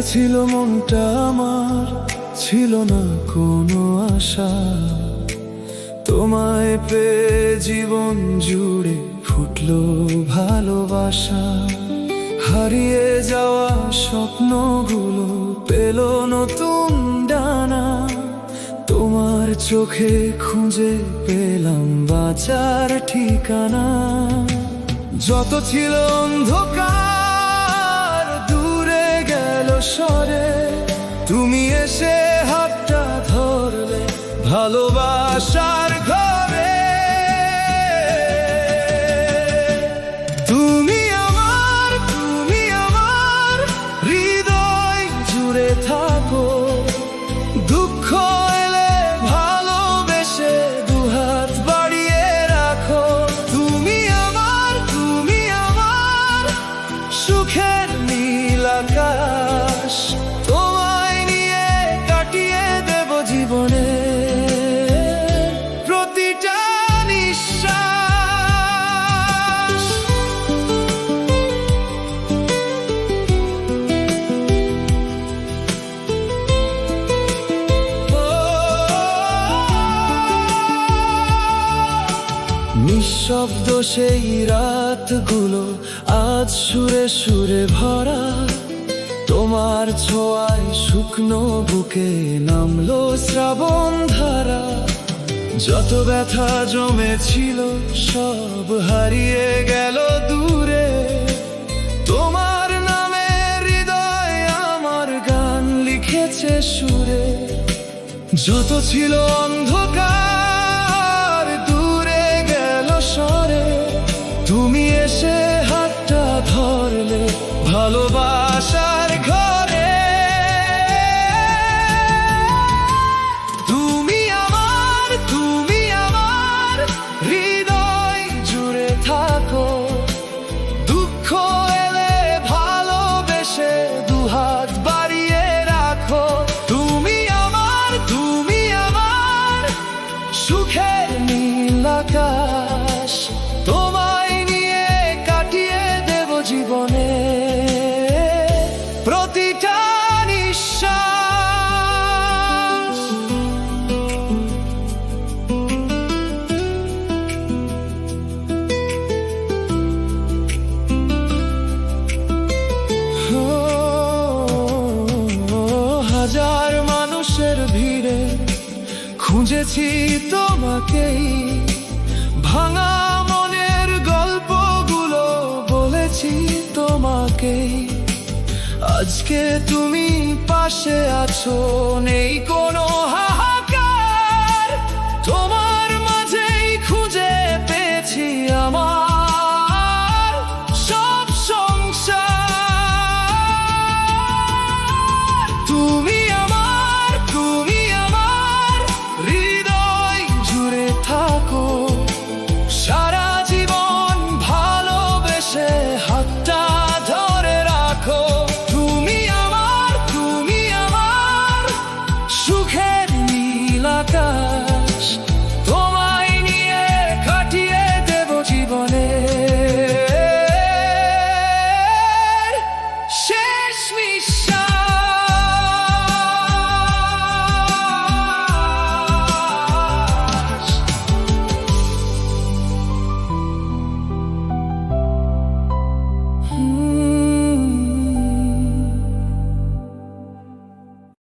ছিল মনটা আমার, ছিল না কোনো আশা। তোমায় পেয়ে জীবন জুড়ে ফুটলো ভালোবাসা। হারিয়ে যাওয়া স্বপ্নগুলো পেল নতুন ডানা। তোমার চোখে খুঁজে পেলাম বাঁচার ঠিকানা। যত ছিল অন্ধকার দূরে গেল সরে, তুমি এসে হাতটা ধরলে ভালোবাসার ঘরে। তুমি আমার হৃদয় জুড়ে থাকো। দুঃখ এলে ভালোবেসে দুহাত বাড়িয়ে রাখো। তুমি আমার সুখের নীল আকাশ। তোমায় নিয়ে কাটিয়ে দেব জীবনে প্রতিটা নিঃশ্বাস। নিঃশব্দ সেই রাতগুলো আজ সুরে সুরে ভরা। তোমার ছোঁয়ায় শুকনো বুকে নামলো শ্রাবণ ধারা। যত ব্যথা জমেছিল সব হারিয়ে গেল দূরে। তোমার নামে হৃদয় আমার গান লিখেছে সুরে। যত ছিল অন্ধকার দূরে গেল সরে, তুমি এসে হাতটা ধরলে ভালোবাসার ঘরে। তুমি আমার হৃদয় জুড়ে থাকো। দুঃখ এলে ভালোবেসে দুহাত বাড়িয়ে রাখো। তুমি আমার সুখের নীল আকাশ। তোমায় নিয়ে কাটিয়ে দেব জীবনে প্রতিটা নিঃশ্বাস। হাজার মানুষের ভিড়ে খুঁজেছি তোমাকেই। ভাঙা মনের গল্পগুলো বলেছি তোমাকেই। আজকে তুমি পাশে আছো, নেই কোনো